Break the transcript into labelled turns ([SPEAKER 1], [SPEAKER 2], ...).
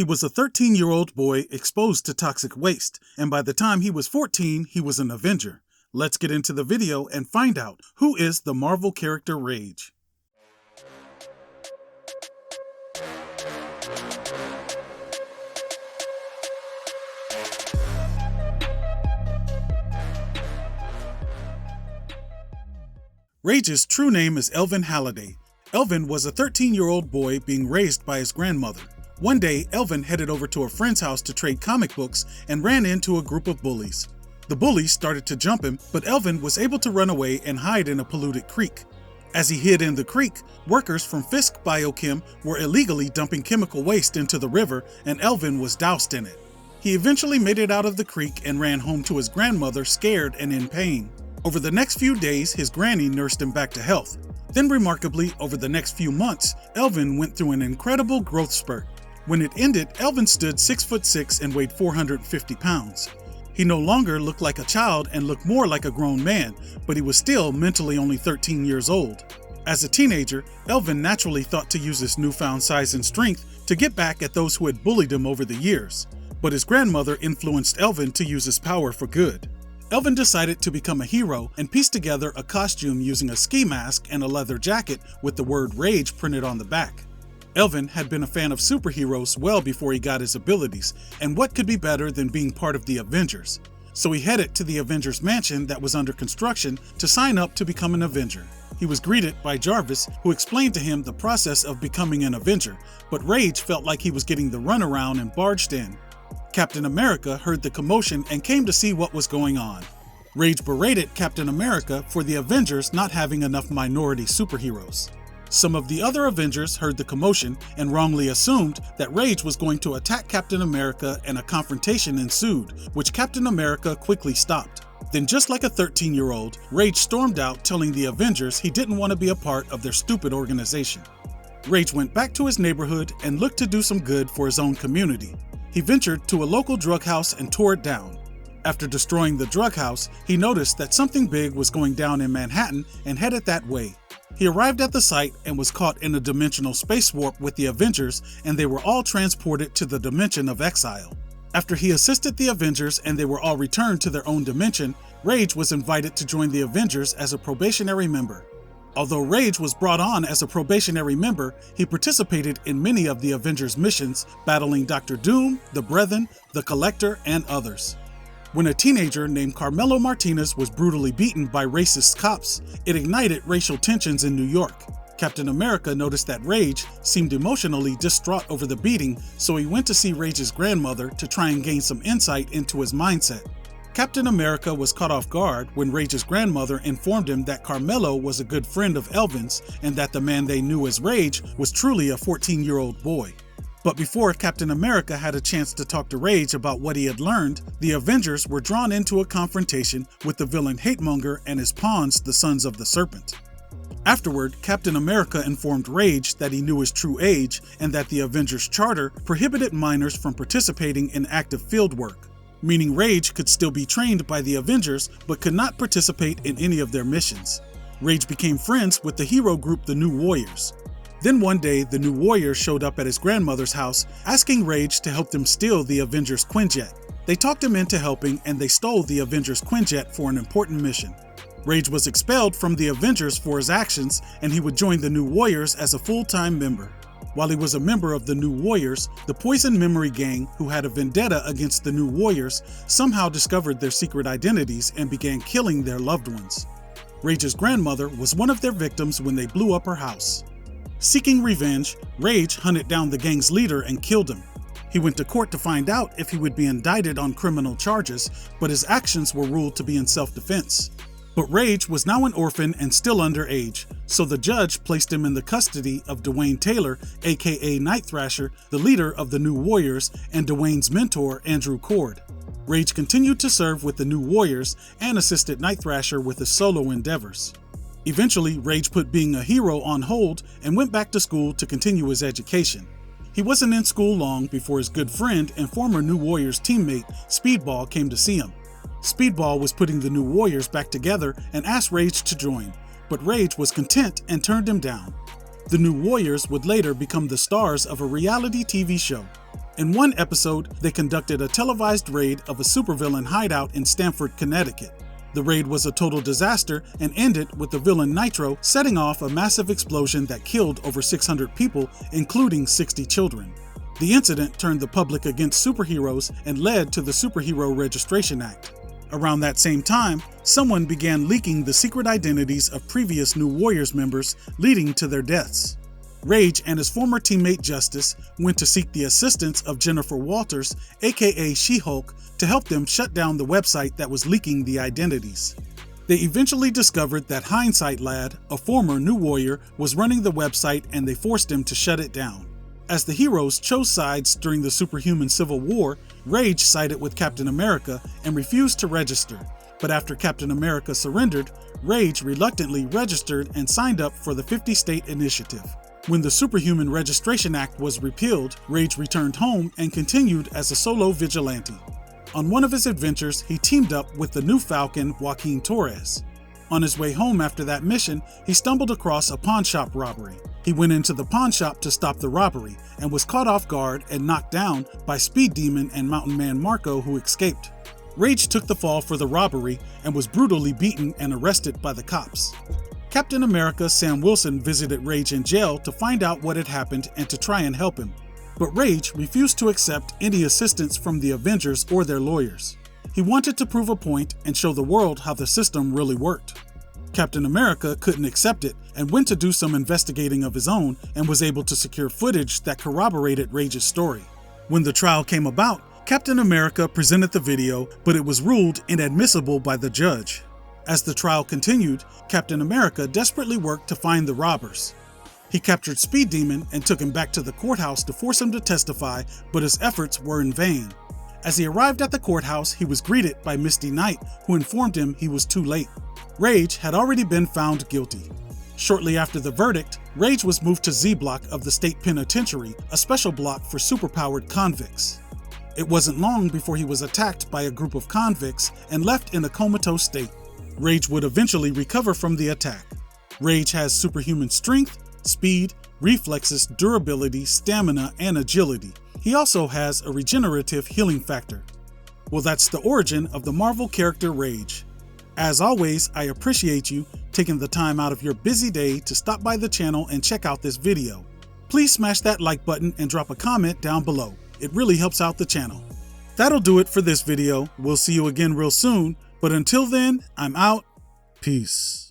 [SPEAKER 1] He was a 13-year-old boy exposed to toxic waste, and by the time he was 14, he was an Avenger. Let's get into the video and find out who is the Marvel character Rage. Rage's true name is Elvin Halliday. Elvin was a 13-year-old boy being raised by his grandmother. One day, Elvin headed over to a friend's house to trade comic books and ran into a group of bullies. The bullies started to jump him, but Elvin was able to run away and hide in a polluted creek. As he hid in the creek, workers from Fisk Biochem were illegally dumping chemical waste into the river, and Elvin was doused in it. He eventually made it out of the creek and ran home to his grandmother, scared and in pain. Over the next few days, his granny nursed him back to health. Then remarkably, over the next few months, Elvin went through an incredible growth spurt. When it ended, Elvin stood 6'6" and weighed 450 pounds. He no longer looked like a child and looked more like a grown man, but he was still mentally only 13 years old. As a teenager, Elvin naturally thought to use his newfound size and strength to get back at those who had bullied him over the years. But his grandmother influenced Elvin to use his power for good. Elvin decided to become a hero and pieced together a costume using a ski mask and a leather jacket with the word Rage printed on the back. Elvin had been a fan of superheroes well before he got his abilities, and what could be better than being part of the Avengers? So he headed to the Avengers mansion that was under construction to sign up to become an Avenger. He was greeted by Jarvis, who explained to him the process of becoming an Avenger, but Rage felt like he was getting the runaround and barged in. Captain America heard the commotion and came to see what was going on. Rage berated Captain America for the Avengers not having enough minority superheroes. Some of the other Avengers heard the commotion and wrongly assumed that Rage was going to attack Captain America, and a confrontation ensued, which Captain America quickly stopped. Then, just like a 13-year-old, Rage stormed out telling the Avengers he didn't want to be a part of their stupid organization. Rage went back to his neighborhood and looked to do some good for his own community. He ventured to a local drug house and tore it down. After destroying the drug house, he noticed that something big was going down in Manhattan and headed that way. He arrived at the site and was caught in a dimensional space warp with the Avengers, and they were all transported to the dimension of exile. After he assisted the Avengers and they were all returned to their own dimension, Rage was invited to join the Avengers as a probationary member. Although Rage was brought on as a probationary member, he participated in many of the Avengers' missions, battling Dr. Doom, the Brethren, the Collector, and others. When a teenager named Carmelo Martinez was brutally beaten by racist cops, it ignited racial tensions in New York. Captain America noticed that Rage seemed emotionally distraught over the beating, so he went to see Rage's grandmother to try and gain some insight into his mindset. Captain America was caught off guard when Rage's grandmother informed him that Carmelo was a good friend of Elvin's and that the man they knew as Rage was truly a 14-year-old boy. But before Captain America had a chance to talk to Rage about what he had learned, the Avengers were drawn into a confrontation with the villain Hatemonger and his pawns, the Sons of the Serpent. Afterward, Captain America informed Rage that he knew his true age and that the Avengers Charter prohibited minors from participating in active field work, meaning Rage could still be trained by the Avengers but could not participate in any of their missions. Rage became friends with the hero group the New Warriors. Then one day, the New Warriors showed up at his grandmother's house, asking Rage to help them steal the Avengers Quinjet. They talked him into helping, and they stole the Avengers Quinjet for an important mission. Rage was expelled from the Avengers for his actions, and he would join the New Warriors as a full-time member. While he was a member of the New Warriors, the Poison Memory Gang, who had a vendetta against the New Warriors, somehow discovered their secret identities and began killing their loved ones. Rage's grandmother was one of their victims when they blew up her house. Seeking revenge, Rage hunted down the gang's leader and killed him. He went to court to find out if he would be indicted on criminal charges, but his actions were ruled to be in self-defense. But Rage was now an orphan and still underage, so the judge placed him in the custody of Dwayne Taylor, aka Night Thrasher, the leader of the New Warriors, and Dwayne's mentor, Andrew Cord. Rage continued to serve with the New Warriors and assisted Night Thrasher with his solo endeavors. Eventually, Rage put being a hero on hold and went back to school to continue his education. He wasn't in school long before his good friend and former New Warriors teammate, Speedball, came to see him. Speedball was putting the New Warriors back together and asked Rage to join, but Rage was content and turned him down. The New Warriors would later become the stars of a reality TV show. In one episode, they conducted a televised raid of a supervillain hideout in Stamford, Connecticut. The raid was a total disaster and ended with the villain Nitro setting off a massive explosion that killed over 600 people, including 60 children. The incident turned the public against superheroes and led to the Superhero Registration Act. Around that same time, someone began leaking the secret identities of previous New Warriors members, leading to their deaths. Rage and his former teammate Justice went to seek the assistance of Jennifer Walters, aka She-Hulk, to help them shut down the website that was leaking the identities. They eventually discovered that Hindsight Lad, a former New Warrior, was running the website and they forced him to shut it down. As the heroes chose sides during the Superhuman Civil War, Rage sided with Captain America and refused to register. But after Captain America surrendered, Rage reluctantly registered and signed up for the 50-state initiative. When the Superhuman Registration Act was repealed, Rage returned home and continued as a solo vigilante. On one of his adventures, he teamed up with the new Falcon, Joaquin Torres. On his way home after that mission, he stumbled across a pawn shop robbery. He went into the pawn shop to stop the robbery and was caught off guard and knocked down by Speed Demon and Mountain Man Marco, who escaped. Rage took the fall for the robbery and was brutally beaten and arrested by the cops. Captain America Sam Wilson visited Rage in jail to find out what had happened and to try and help him. But Rage refused to accept any assistance from the Avengers or their lawyers. He wanted to prove a point and show the world how the system really worked. Captain America couldn't accept it and went to do some investigating of his own and was able to secure footage that corroborated Rage's story. When the trial came about, Captain America presented the video, but it was ruled inadmissible by the judge. As the trial continued, Captain America desperately worked to find the robbers. He captured Speed Demon and took him back to the courthouse to force him to testify, but his efforts were in vain. As he arrived at the courthouse, he was greeted by Misty Knight, who informed him he was too late. Rage had already been found guilty. Shortly after the verdict, Rage was moved to Z-Block of the State Penitentiary, a special block for superpowered convicts. It wasn't long before he was attacked by a group of convicts and left in a comatose state. Rage would eventually recover from the attack. Rage has superhuman strength, speed, reflexes, durability, stamina, and agility. He also has a regenerative healing factor. Well, that's the origin of the Marvel character Rage. As always, I appreciate you taking the time out of your busy day to stop by the channel and check out this video. Please smash that like button and drop a comment down below. It really helps out the channel. That'll do it for this video. We'll see you again real soon. But until then, I'm out. Peace.